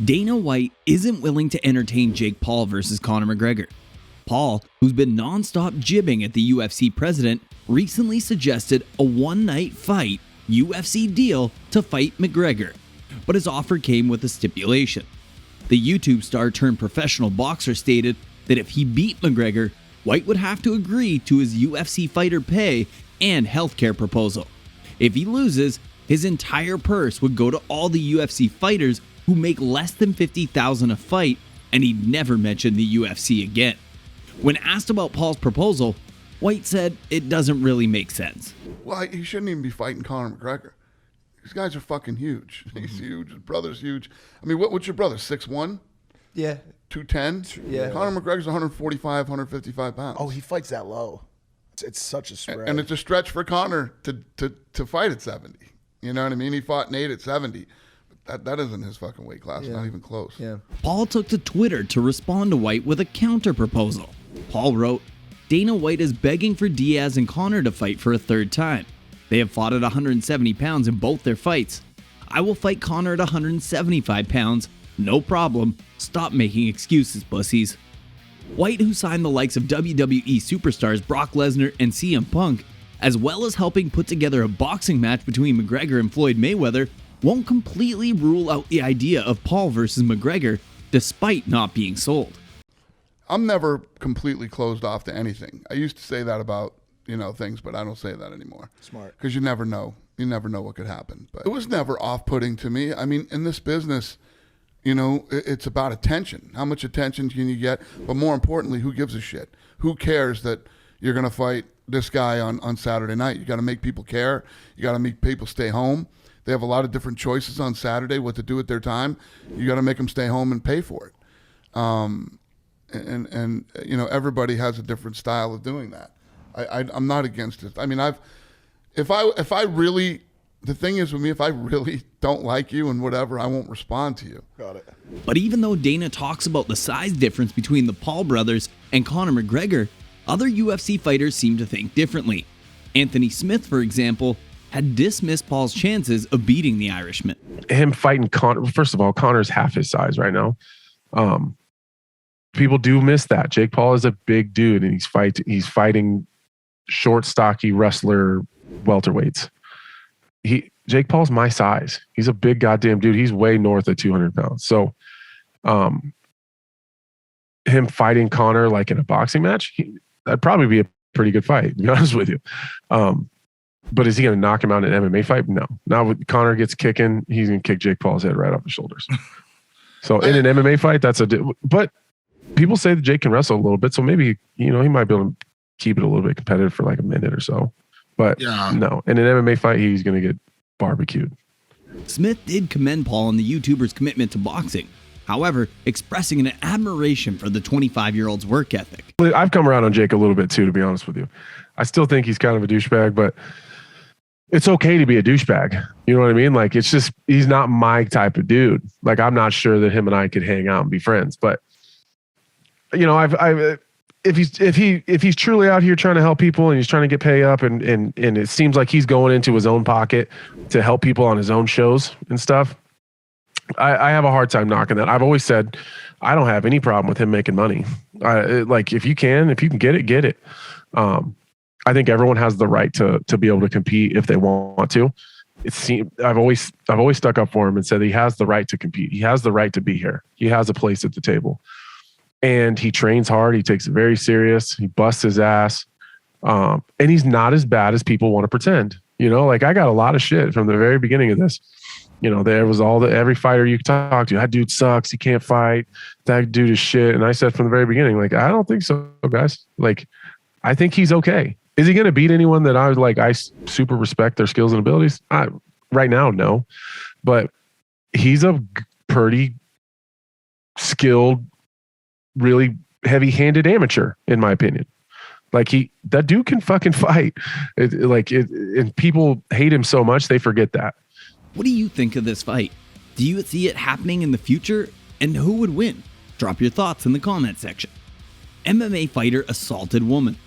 Dana White isn't willing to entertain Jake Paul versus Conor McGregor. Paul, who's been non-stop jibbing at the UFC president, recently suggested a one-night fight UFC deal to fight McGregor, but his offer came with a stipulation. The YouTube star turned professional boxer stated that if he beat McGregor, White would have to agree to his UFC fighter pay and healthcare proposal. If he loses, his entire purse would go to all the UFC fighters who make less than $50,000 a fight, and he'd never mention the UFC again. When asked about Paul's proposal, White said it doesn't really make sense. Well, he shouldn't even be fighting Conor McGregor. These guys are fucking huge. He's huge. His brother's huge. I mean, what's your brother, 6'1"? Yeah. 210? Yeah. Conor McGregor's 145, 155 pounds. Oh, he fights that low. It's such a stretch. And it's a stretch for Conor to fight at 70. You know what I mean? He fought Nate at 70. That isn't his fucking weight class, not even close. Yeah. Paul took to Twitter to respond to White with a counter proposal. Paul wrote, "Dana White is begging for Diaz and Conor to fight for a third time. They have fought at 170 pounds in both their fights. I will fight Conor at 175 pounds. No problem. Stop making excuses, pussies." White, who signed the likes of WWE superstars Brock Lesnar and CM Punk, as well as helping put together a boxing match between McGregor and Floyd Mayweather, won't completely rule out the idea of Paul versus McGregor, despite not being sold. I'm never completely closed off to anything. I used to say that about, things, but I don't say that anymore. Smart. Because you never know. You never know what could happen. But it was never off-putting to me. I mean, in this business, it's about attention. How much attention can you get? But more importantly, who gives a shit? Who cares that you're going to fight this guy on Saturday night? You got to make people care. You got to make people stay home. They have a lot of different choices on Saturday what to do with their time. You got to make them stay home and pay for it. And everybody has a different style of doing that. I'm not against it. I mean, if I really, the thing is with me, if I really don't like you and whatever, I won't respond to you. Got it. But even though Dana talks about the size difference between the Paul brothers and Conor McGregor, other UFC fighters seem to think differently. Anthony Smith, for example, had dismissed Paul's chances of beating the Irishman. Him fighting Conor, first of all, Conor's half his size right now. People do miss that. Jake Paul is a big dude, and he's fighting short, stocky wrestler welterweights. Jake Paul's my size. He's a big goddamn dude. He's way north of 200 pounds. So, him fighting Conor like in a boxing match, that'd probably be a pretty good fight, to be honest with you. But is he going to knock him out in an MMA fight? No. Now when Conor gets kicking, he's going to kick Jake Paul's head right off his shoulders. So in an MMA fight, but people say that Jake can wrestle a little bit. So maybe, he might be able to keep it a little bit competitive for like a minute or so. But no, in an MMA fight, he's going to get barbecued. Smith did commend Paul and the YouTuber's commitment to boxing. However, expressing an admiration for the 25-year-old's work ethic. I've come around on Jake a little bit too, to be honest with you. I still think he's kind of a douchebag, but it's okay to be a douchebag. You know what I mean? Like, it's just, he's not my type of dude. Like, I'm not sure that him and I could hang out and be friends, but if he's truly out here trying to help people and he's trying to get pay up and it seems like he's going into his own pocket to help people on his own shows and stuff, I have a hard time knocking that. I've always said I don't have any problem with him making money. Like, if you can get it, get it. I think everyone has the right to be able to compete if they want to. I've always stuck up for him and said he has the right to compete. He has the right to be here. He has a place at the table, and he trains hard. He takes it very serious. He busts his ass, and he's not as bad as people want to pretend. Like, I got a lot of shit from the very beginning of this. There was every fighter you could talk to. That dude sucks. He can't fight. That dude is shit. And I said from the very beginning, like, I don't think so, guys. Like, I think he's okay. Is he going to beat anyone that I super respect their skills and abilities? Right now, no. But he's a pretty skilled, really heavy-handed amateur, in my opinion. Like, that dude can fucking fight. And people hate him so much, they forget that. What do you think of this fight? Do you see it happening in the future? And who would win? Drop your thoughts in the comment section. MMA fighter assaulted woman.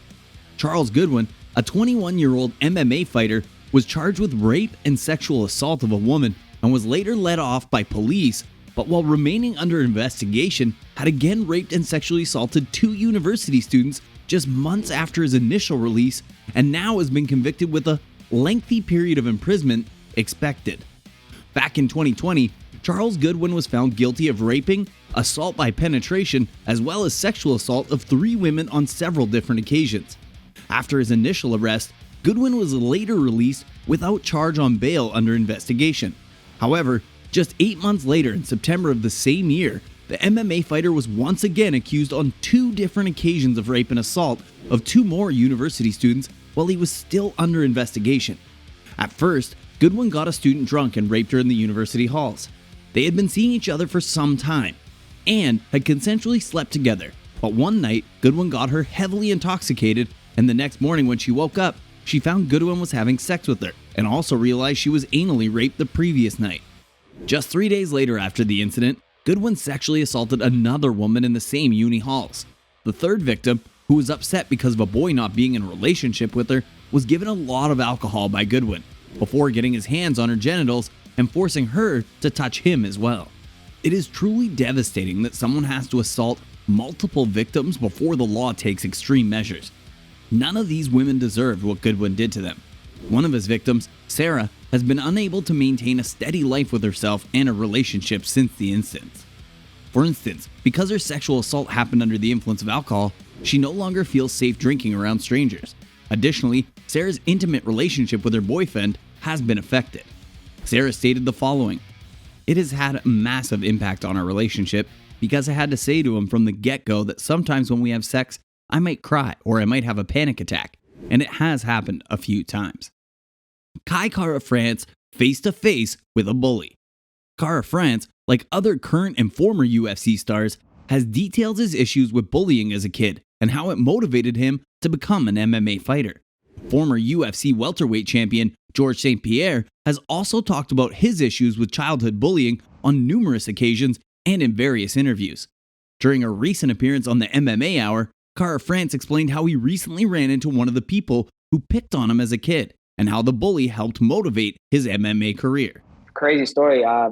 Charles Goodwin, a 21-year-old MMA fighter, was charged with rape and sexual assault of a woman and was later let off by police but while remaining under investigation, had again raped and sexually assaulted 2 university students just months after his initial release, and now has been convicted with a lengthy period of imprisonment expected. Back in 2020, Charles Goodwin was found guilty of raping, assault by penetration, as well as sexual assault of 3 women on several different occasions. After his initial arrest, Goodwin was later released without charge on bail under investigation. However, just 8 months later, in September of the same year, the MMA fighter was once again accused on 2 different occasions of rape and assault of 2 more university students while he was still under investigation. At first, Goodwin got a student drunk and raped her in the university halls. They had been seeing each other for some time and had consensually slept together, but one night, Goodwin got her heavily intoxicated, and the next morning when she woke up, she found Goodwin was having sex with her and also realized she was anally raped the previous night. Just 3 days later after the incident, Goodwin sexually assaulted another woman in the same uni halls. The third victim, who was upset because of a boy not being in a relationship with her, was given a lot of alcohol by Goodwin before getting his hands on her genitals and forcing her to touch him as well. It is truly devastating that someone has to assault multiple victims before the law takes extreme measures. None of these women deserved what Goodwin did to them. One of his victims, Sarah, has been unable to maintain a steady life with herself and a relationship since the incident. For instance, because her sexual assault happened under the influence of alcohol, she no longer feels safe drinking around strangers. Additionally, Sarah's intimate relationship with her boyfriend has been affected. Sarah stated the following: "It has had a massive impact on our relationship because I had to say to him from the get-go that sometimes when we have sex, I might cry or I might have a panic attack, and it has happened a few times." Kai Kara-France face to face with a bully. Kara-France, like other current and former UFC stars, has detailed his issues with bullying as a kid and how it motivated him to become an MMA fighter. Former UFC welterweight champion Georges St-Pierre has also talked about his issues with childhood bullying on numerous occasions and in various interviews. During a recent appearance on the MMA Hour, Kara-France explained how he recently ran into one of the people who picked on him as a kid and how the bully helped motivate his MMA career. Crazy story. I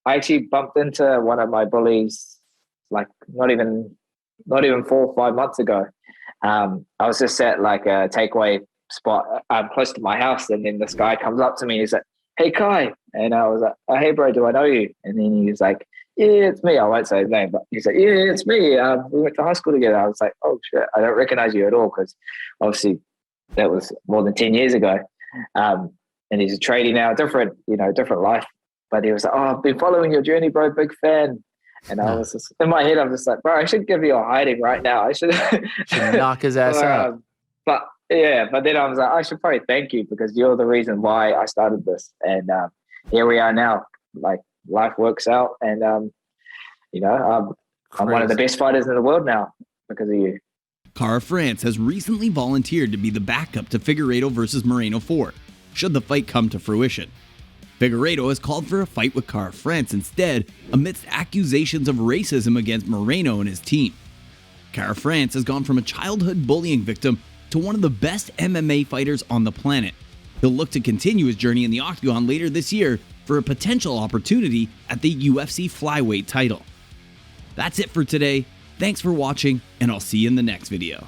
actually bumped into one of my bullies, like not even 4 or 5 months ago. I was just at like a takeaway spot close to my house, and then this guy comes up to me and he's like, "Hey Kai," and I was like, "Oh, hey bro, do I know you?" And then he was like, "Yeah, it's me." I won't say his name, but he's like, "Yeah, it's me. We went to high school together." I was like, "Oh shit, I don't recognize you at all," because obviously that was more than 10 years ago. And he's a tradie now, different life. But he was like, "Oh, I've been following your journey, bro. Big fan." And I was just, in my head, I'm just like, "Bro, I should give you a hiding right now. I should knock his ass out." But then I was like, I should probably thank you because you're the reason why I started this. And here we are now. Like, life works out, and I'm one of the best fighters in the world now because of you. Kara-France has recently volunteered to be the backup to Figueiredo versus Moreno 4, should the fight come to fruition. Figueiredo has called for a fight with Kara-France instead, amidst accusations of racism against Moreno and his team. Kara-France has gone from a childhood bullying victim to one of the best MMA fighters on the planet. He'll look to continue his journey in the octagon later this year for a potential opportunity at the UFC flyweight title. That's it for today. Thanks for watching, and I'll see you in the next video.